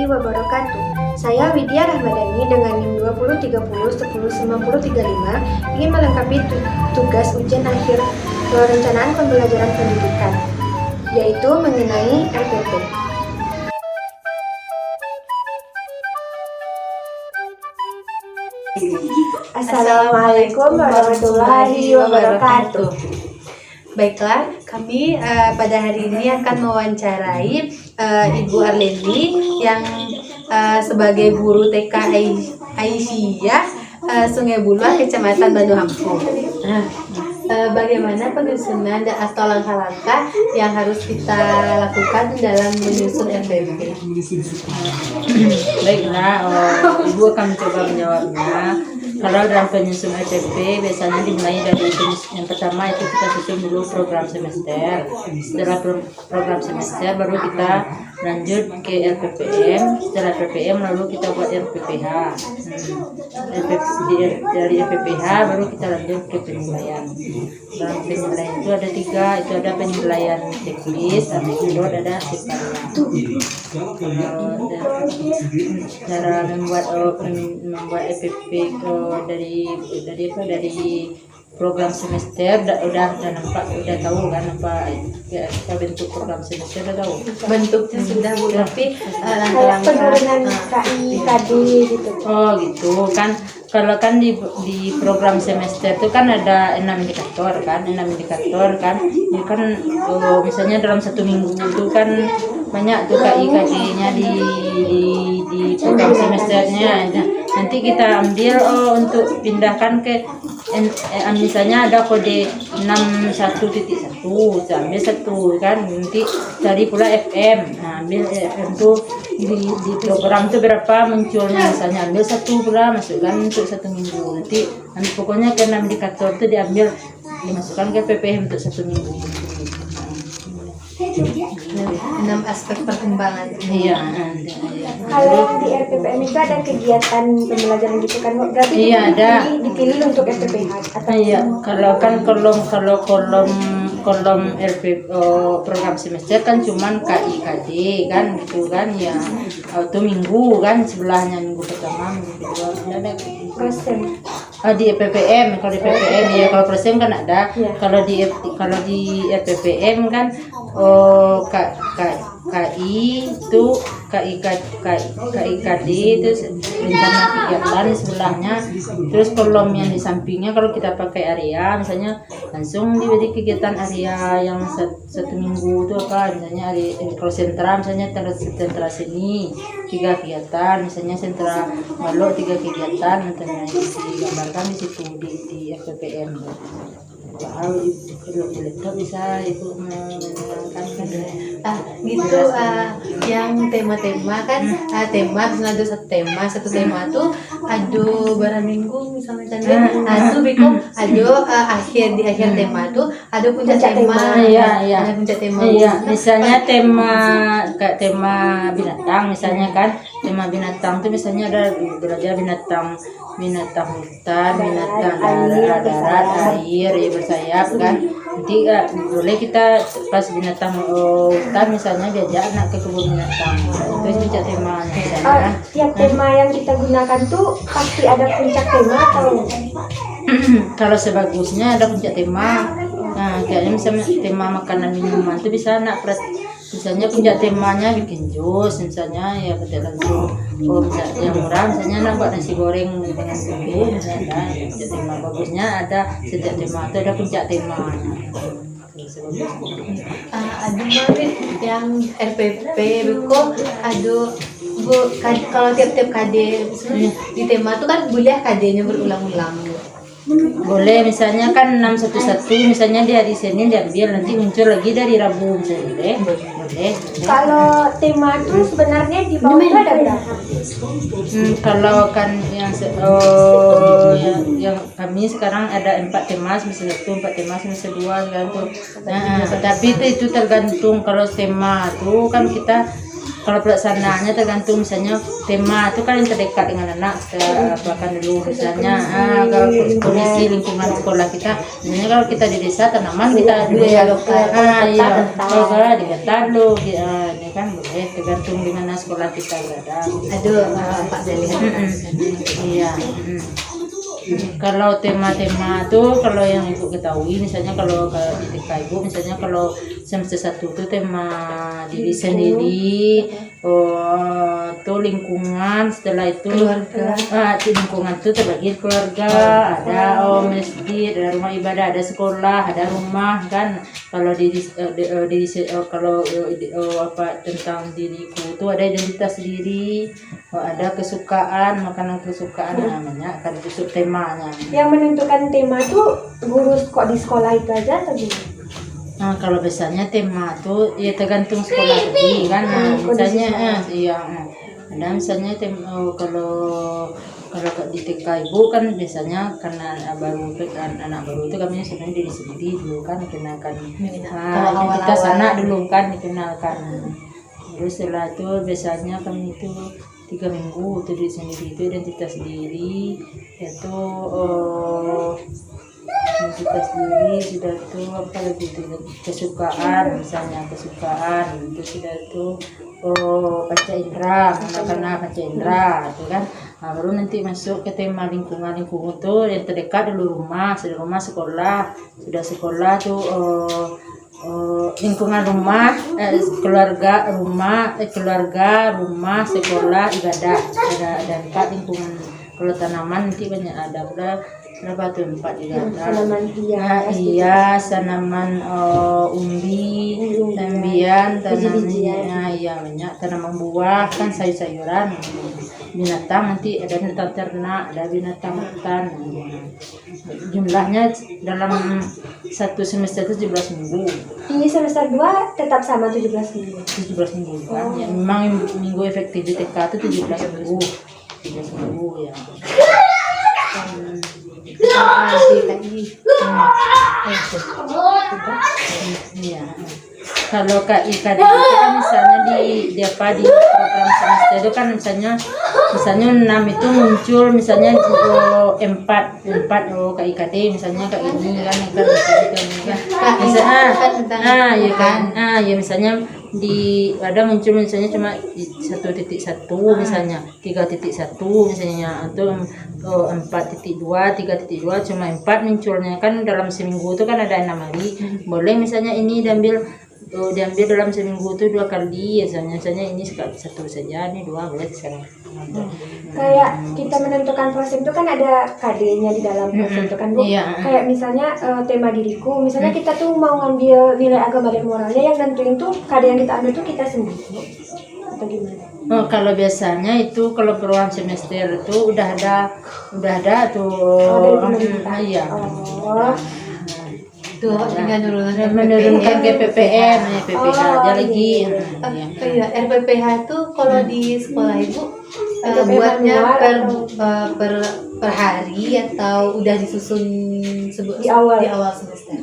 warahmatullahi wabarakatuh. Saya Widya Rahmadani dengan NIM 2030109035 ingin melengkapi tugas ujian akhir perencanaan pembelajaran pendidikan, yaitu mengenai RPP. Assalamualaikum warahmatullahi wabarakatuh. Baiklah, kami pada hari ini akan mewawancarai Ibu Arlendi yang sebagai guru TK Aisyah Sungai Buloh, Kecamatan Banu Hampung. Bagaimana penyusunan atau langkah-langkah yang harus kita lakukan dalam menyusun RPP? Baiklah, Ibu akan mencoba menjawabnya. Kalau dalam penyusun RPP biasanya dimulai dari yang pertama itu kita susun dulu program semester. Setelah program semester baru kita lanjut ke RPPM. Setelah RPPM lalu kita buat RPPH. Dari RPPH baru kita lanjut ke penilaian. Dalam penilaian itu ada 3, itu ada penilaian teknis, habis itu ada sifat. Cara membuat RPP dari program semester udah tahu kan apa bentuk program semester, udah tahu Bentuknya sudah, Bu, tapi Kayak penurunan KIKD gitu. Oh gitu kan. Kalau kan di program semester itu kan ada 6 indikator kan. Ini kan misalnya dalam 1 minggu itu kan banyak tuh KIKD-nya di program semesternya. Nanti kita ambil untuk pindahkan ke misalnya ada kode 61.1, ambil 1 kan, nanti cari pula FM. Nah, ambil FM tuh di program itu berapa munculnya, misalnya ambil 1 pula, masukkan untuk 1 minggu. Nanti pokoknya ke 6 indikator itu dimasukkan ke PPM untuk 1 minggu. 6 aspek perkembangan. Iya. Kalau di RPPM itu ada kegiatan pembelajaran gitu kan, berarti Iya, ada. dipilih untuk RPPH atau Iya, kalau kolom RP program semester kan cuman KIKD kan gitu kan ya, auto minggu kan sebelahnya, minggu pertama, minggu kedua ada persen. di PPM. Kalau di PPM ya, kalau persen kan ada. Ya. Kalau di PPM kan KI itu KIKD itu rencana kegiatan sebelahnya. Terus kolom yang di sampingnya kalau kita pakai area, misalnya langsung diberi kegiatan area yang 1 minggu itu apa, misalnya kalau sentra, misalnya sentra seni 3 kegiatan, misalnya sentra Malo 3 kegiatan, misalnya digambarkan di situ di RPPM. Kalau itu bisa Ibu menerangkan kan? Gitu, yang tema-tema kan, tema misalnya ada satu tema tuh ado barang minggu misalnya kan, itu bikum ado di akhir tema tuh ada puncak tema. Iya. Ada puncak tema. Iya, misalnya tema binatang misalnya kan, tema binatang tuh misalnya ada belajar binatang hutan, binatang darat, air, ya bersayap kan. Nanti boleh kita pas binatang hutan misalnya diajak anak ke kebun binatang. Itu puncak temanya misalnya. Tiap tema yang kita gunakan tuh pasti ada puncak tema atau Kalau sebagusnya ada puncak tema. Nah, kayaknya misalnya tema makanan minuman itu bisa anak misalnya puncak temanya bikin jus misalnya, ya betul langsung. Misalnya yang murah misalnya anak buat nasi goreng dengan bumbu, misalnya ada puncak tema. Bagusnya ada setiap tema itu ada puncak temanya. Ada banget yang RPP kok Bu, kalau tiap-tiap KD di tema tuh kan boleh KD-nya berulang-ulang. Boleh, misalnya kan 611 misalnya di hari Senin diambil, nanti muncul lagi dari Rabu misalnya. Boleh. kalau tema tuh sebenarnya di bawah itu ada berapa? Kalau kan yang kami sekarang ada 4 tema semester 1, 4 tema semester 2 sekarang tuh. Nah, tapi itu tergantung. Kalau tema tuh kan kita, kalau pelaksanaannya tergantung, misalnya tema itu kan yang terdekat dengan anak, kita apakan dulu misalnya kalau kondisi lingkungan sekolah kita, misalnya kalau kita di desa tanaman kita budaya lokal, kalau di hutan lo, ini kan boleh, tergantung di mana sekolah kita berada. Aduh, Pak saya lihat. Iya. Kalau tema-tema tuh kalau yang ibu ketahui misalnya kalau di TK ibu misalnya kalau semester 1 tuh tema diri sendiri, tuh lingkungan, setelah itu Keluarga. di lingkungan tuh terbagi keluarga, ada masjid, ada rumah ibadah, ada sekolah, ada rumah kan. Kalau apa tentang diriku tuh ada identitas diri, ada kesukaan, makanan kesukaan namanya kan itu temanya. Yang menentukan tema tuh guru kok di sekolah itu aja atau gimana? Nah, kalau biasanya tema tuh ya tergantung sekolah tadi kan. Nah, misalnya ada misalnya kalau di TK ibu kan biasanya karena anak baru itu kami sebenarnya diri sendiri dulu kan dikenalkan. Identitas anak dulu kan dikenalkan. Terus setelah itu biasanya kami itu 3 minggu itu diri sendiri itu identitas diri itu identitas diri sudah itu apa lagi itu kesukaan misalnya kesukaan itu sudah itu panca indera karena panca indera itu kan. Nah, baru nanti masuk ke tema lingkungan tuh yang terdekat dulu rumah, sudah rumah sekolah, sudah sekolah tuh lingkungan rumah, keluarga rumah sekolah ibadah ada 4 lingkungan. Kalau tanaman nanti banyak ada berapa tuh 4 juga ada. Tanaman hias. Hias, tanaman umbi, tambian, Biji-bijian. ya banyak tanaman buah kan sayur-sayuran. Binatang nanti ada binatang ternak, ada binatang hutan. Jumlahnya dalam satu semester itu 17 minggu. Di semester 2 tetap sama 17 minggu. 17 minggu kan. Ya, memang minggu efektif di TK itu 17 minggu. 17 minggu ya. Iya. Kalau Kak Ika itu kan misalnya di program semester itu kan misalnya 6 itu muncul misalnya 4 Kak IKD misalnya Kak ini kan ya misalnya ada muncul misalnya cuma 1.1 misalnya 3.1 misalnya atau 4.2 3.2 cuma 4 munculnya kan dalam seminggu itu kan ada 6 hari. Boleh misalnya ini diambil dalam seminggu itu 2 kali misalnya ini satu saja ini 2 boleh sekarang. Kayak kita menentukan proses itu kan ada KD-nya di dalam proses itu kan Bu. Iya. Kayak misalnya tema diriku, misalnya kita tuh mau ngambil nilai agama dan moralnya yang nentuin tuh KD yang kita ambil tuh kita sendiri atau gimana? Kalau biasanya itu kalau perubahan semester itu udah ada tuh. Dari pemerintah. Iya. Tuh tinggal menurunkan ke PPM, PPH aja lagi. Iya, RPPH itu kalau di sekolah ibu buatnya per hari atau udah disusun di awal semester?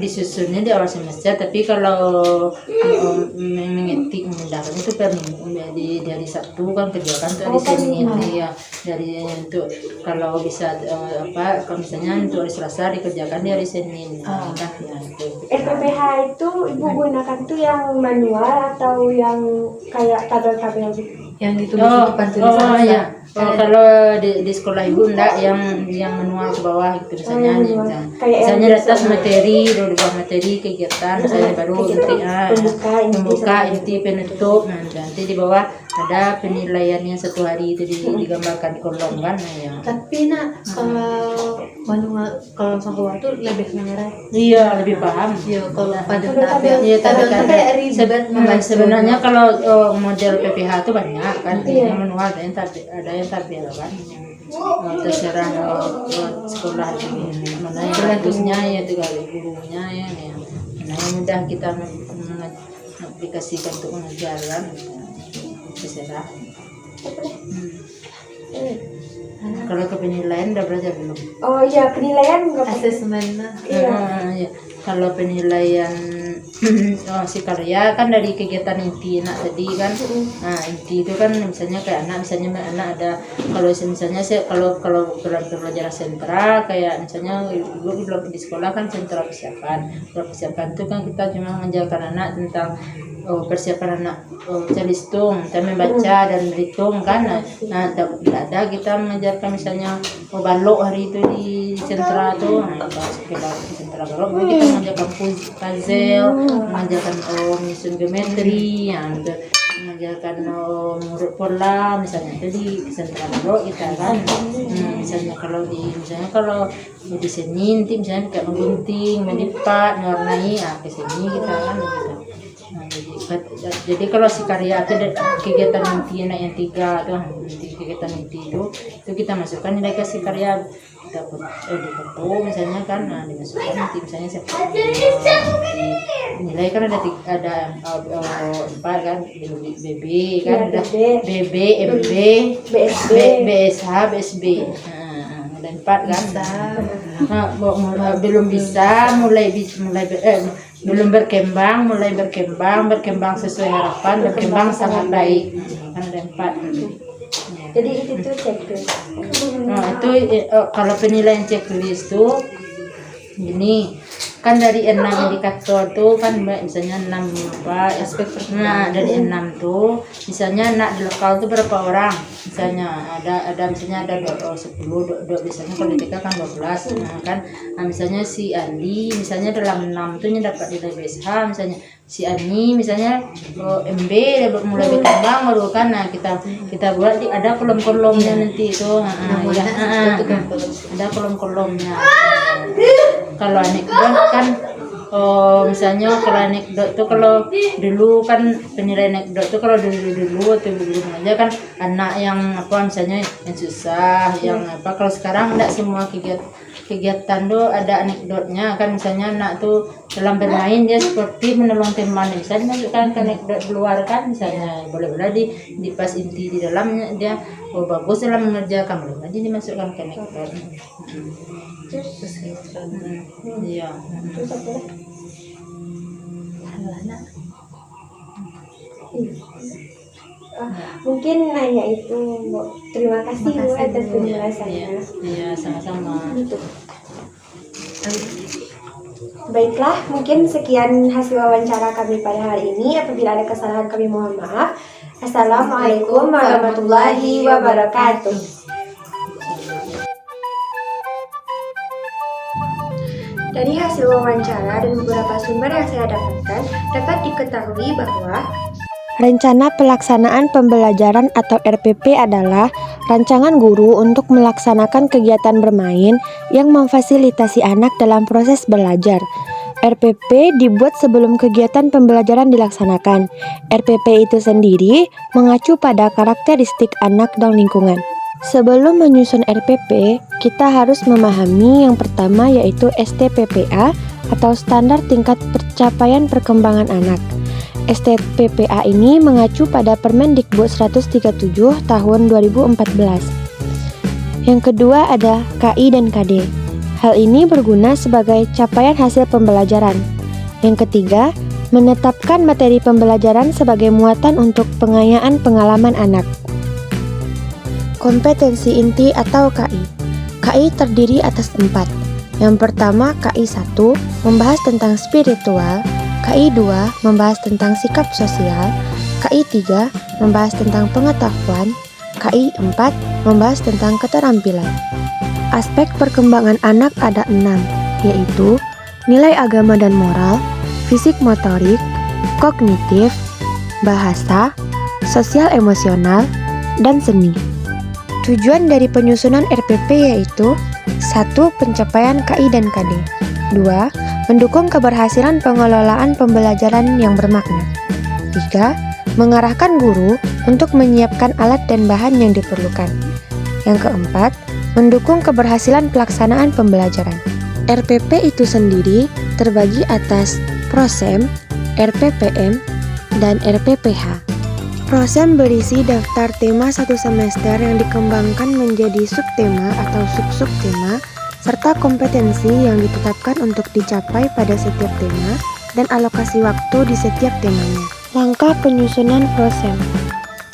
Disusunnya di awal semester, tapi kalau mengetik mendalam itu per minggu dari Sabtu kan kerjakan tuh hari Senin ya dari untuk kalau bisa kalau misalnya untuk hari Selasa dikerjakan di hari Senin kan ya itu. RPPH itu ibu gunakan tuh yang manual atau yang kayak tabel-tabel gitu? Yang ditulis di depan tulisan. Iya. Kalau di sekolah ibu enggak yang manual ke bawah gitu misalnya misalnya di atas materi di bawah materi kegiatan misalnya baru inti pembuka inti penutup nanti di bawah ada penilaiannya 1 hari itu digambarkan di kolom kan ya. Tapi kalau manual kalau sama tuh lebih menyerah. Iya, lebih paham. Iya, kalau pada tabel. Iya, tabel kayak ribet sebenarnya kalau model PPH itu banyak kan. Yang manual ada yang tabel kan. Terserah sekolah ini mana yang bagusnya ya tinggal gurunya ya. Mana yang mudah kita mengaplikasikan untuk mengajar kan. Terserah. Kalau ke penilaian udah belajar belum? Oh iya, penilaian nggak asesmen. Iya. Kalau penilaian si karya kan dari kegiatan inti anak tadi kan. Nah inti itu kan misalnya kayak anak ada kalau misalnya kalau pelajaran sentra kayak misalnya dulu di sekolah kan sentra persiapan. Kalau persiapan itu kan kita cuma mengajarkan anak tentang persiapan anak calistung, kita membaca dan berhitung kan. Nah, tidak ada kita mengajarkan misalnya balok hari itu di sentra tuh, nah sekitar di sentra balok kita mengajarkan puzzle, mengajarkan menyusun geometri, yang gitu, mengajarkan urut pola misalnya itu di sentra balok kita kan. Misalnya kalau di seni nanti misalnya kayak menggunting, melipat, mewarnai, ke sini kita kan gitu. Nah, jadi kalau si karya itu kegiatan inti anak yang 3 tuh, kegiatan inti itu kita masukkan nilai ke si karya, kita di foto misalnya kan, nah dimasukkan nanti misalnya nilai kan ada 4 kan, BB kan, ada BB, MB, BSH, BSB. Ada 4 kan. Belum bisa belum berkembang, mulai berkembang sesuai harapan, berkembang sangat baik. Kan ada 4. Jadi itu tuh checklist. Nah, itu kalau penilaian checklist tuh gini, kan dari 6 indikator tuh kan misalnya 6 aspek. Nah, dari 6 tuh misalnya anak di lokal tuh berapa orang? Misalnya ada misalnya ada 10, biasanya kalau di TK kan 12. Nah, kan misalnya si Andi misalnya dalam 6 tuh dapat nilai BSH, misalnya si Ani misalnya MB mulai berkembang baru kan. Nah, kita buat ada kolom-kolomnya nanti itu. Ada kolom-kolomnya. Kalau anekdot kan misalnya kalau anekdot tuh kalau dulu kan penilaian anekdot tuh kalau dulu atau belum aja kan anak yang misalnya yang susah, yang kalau sekarang enggak semua kegiatan tuh ada anekdotnya kan. Misalnya anak tuh dalam bermain dia seperti menolong teman, misalnya masukkan ke anekdot luar kan, misalnya boleh di pas inti di dalamnya dia bagus dalam mengerjakan, boleh aja dimasukkan ke anekdot. Iya. Mungkin hanya itu. Terima kasih Bu atas penjelasannya. Iya, sama-sama. Baiklah, mungkin sekian hasil wawancara kami pada hari ini. Apabila ada kesalahan kami mohon maaf. Assalamualaikum warahmatullahi wabarakatuh. Dari hasil wawancara dan beberapa sumber yang saya dapatkan, dapat diketahui bahwa rencana pelaksanaan pembelajaran atau RPP adalah rancangan guru untuk melaksanakan kegiatan bermain yang memfasilitasi anak dalam proses belajar. RPP dibuat sebelum kegiatan pembelajaran dilaksanakan. RPP itu sendiri mengacu pada karakteristik anak dan lingkungan. Sebelum menyusun RPP, kita harus memahami yang pertama yaitu STPPA atau Standar Tingkat Pencapaian Perkembangan Anak. STPPA ini mengacu pada Permendikbud 137 tahun 2014. Yang kedua ada KI dan KD. Hal ini berguna sebagai capaian hasil pembelajaran. Yang ketiga, menetapkan materi pembelajaran sebagai muatan untuk pengayaan pengalaman anak. Kompetensi inti atau KI. KI terdiri atas 4. Yang pertama, KI 1 membahas tentang spiritual, KI 2 membahas tentang sikap sosial, KI 3 membahas tentang pengetahuan, KI 4 membahas tentang keterampilan. Aspek perkembangan anak ada 6, yaitu nilai agama dan moral, fisik motorik, kognitif, bahasa, sosial emosional, dan seni. Tujuan dari penyusunan RPP yaitu 1. Pencapaian KI dan KD. 2. Mendukung keberhasilan pengelolaan pembelajaran yang bermakna. 3. Mengarahkan guru untuk menyiapkan alat dan bahan yang diperlukan. Yang keempat, mendukung keberhasilan pelaksanaan pembelajaran. RPP itu sendiri terbagi atas Prosem, RPPM, dan RPPH. Prosem berisi daftar tema satu semester yang dikembangkan menjadi subtema atau sub-subtema, serta kompetensi yang ditetapkan untuk dicapai pada setiap tema dan alokasi waktu di setiap temanya. Langkah penyusunan Prosem.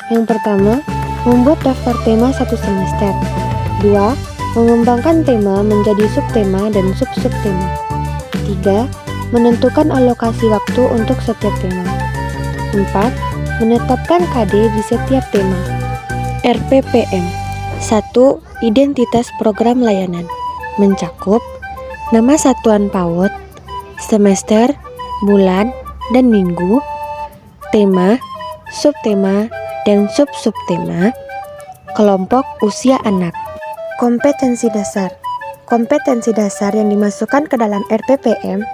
Yang pertama, membuat daftar tema satu semester. 2. Mengembangkan tema menjadi subtema dan sub-subtema. 3. Menentukan alokasi waktu untuk setiap tema. 4. Menetapkan KD di setiap tema. RPPM 1. Identitas program layanan mencakup nama satuan PAUD, semester, bulan, dan minggu, tema, subtema, dan sub-subtema, kelompok usia anak. Kompetensi dasar. Kompetensi dasar yang dimasukkan ke dalam RPPM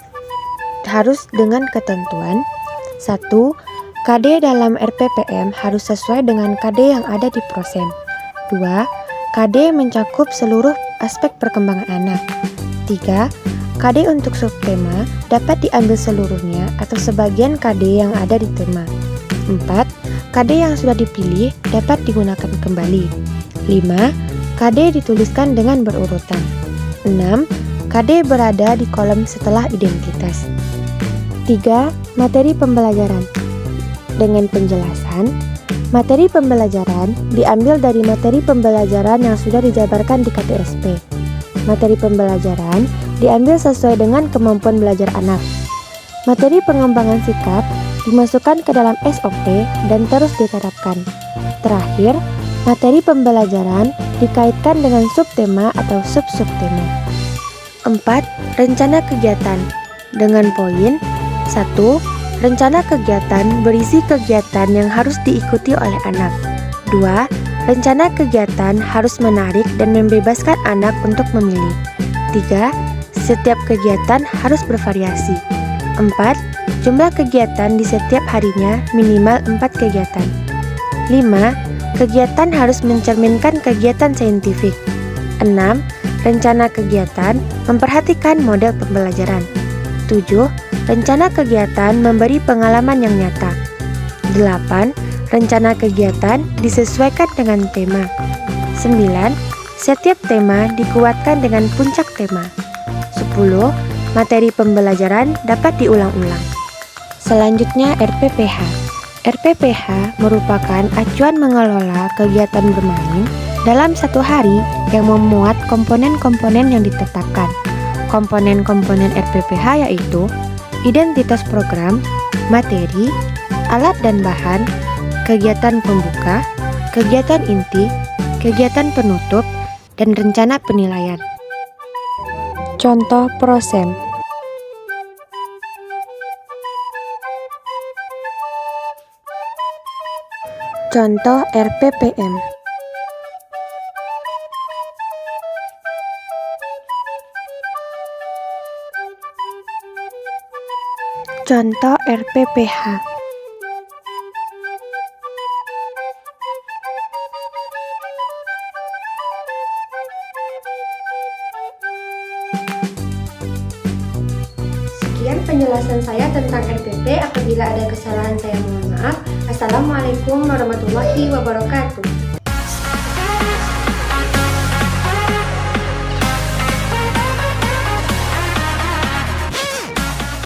harus dengan ketentuan 1. KD dalam RPPM harus sesuai dengan KD yang ada di Prosen. 2. KD mencakup seluruh aspek perkembangan anak. 3. KD untuk subtema dapat diambil seluruhnya atau sebagian KD yang ada di tema. 4. KD yang sudah dipilih dapat digunakan kembali. 5. KD dituliskan dengan berurutan. 6. KD berada di kolom setelah identitas. 3. Materi pembelajaran. Dengan penjelasan, materi pembelajaran diambil dari materi pembelajaran yang sudah dijabarkan di KTSP. Materi pembelajaran diambil sesuai dengan kemampuan belajar anak. Materi pengembangan sikap dimasukkan ke dalam SOP dan terus diterapkan. Terakhir, materi pembelajaran dikaitkan dengan subtema atau sub-subtema. 4. Rencana kegiatan dengan poin 1. Rencana kegiatan berisi kegiatan yang harus diikuti oleh anak. 2. Rencana kegiatan harus menarik dan membebaskan anak untuk memilih. 3. Setiap kegiatan harus bervariasi. 4. Jumlah kegiatan di setiap harinya minimal 4 kegiatan. 5. Kegiatan harus mencerminkan kegiatan saintifik. 6. Rencana kegiatan memperhatikan model pembelajaran. 7. Rencana kegiatan memberi pengalaman yang nyata. 8. Rencana kegiatan disesuaikan dengan tema. 9. Setiap tema dikuatkan dengan puncak tema. 10. Materi pembelajaran dapat diulang-ulang. Selanjutnya RPPH. RPPH merupakan acuan mengelola kegiatan bermain dalam satu hari yang memuat komponen-komponen yang ditetapkan. Komponen-komponen RPPH yaitu identitas program, materi, alat dan bahan, kegiatan pembuka, kegiatan inti, kegiatan penutup, dan rencana penilaian. Contoh Prosem. Contoh RPPM. Contoh RPPH. Sekian penjelasan saya tentang RPP. Apabila ada kesalahan saya mohon maaf. Assalamualaikum warahmatullahi wabarakatuh.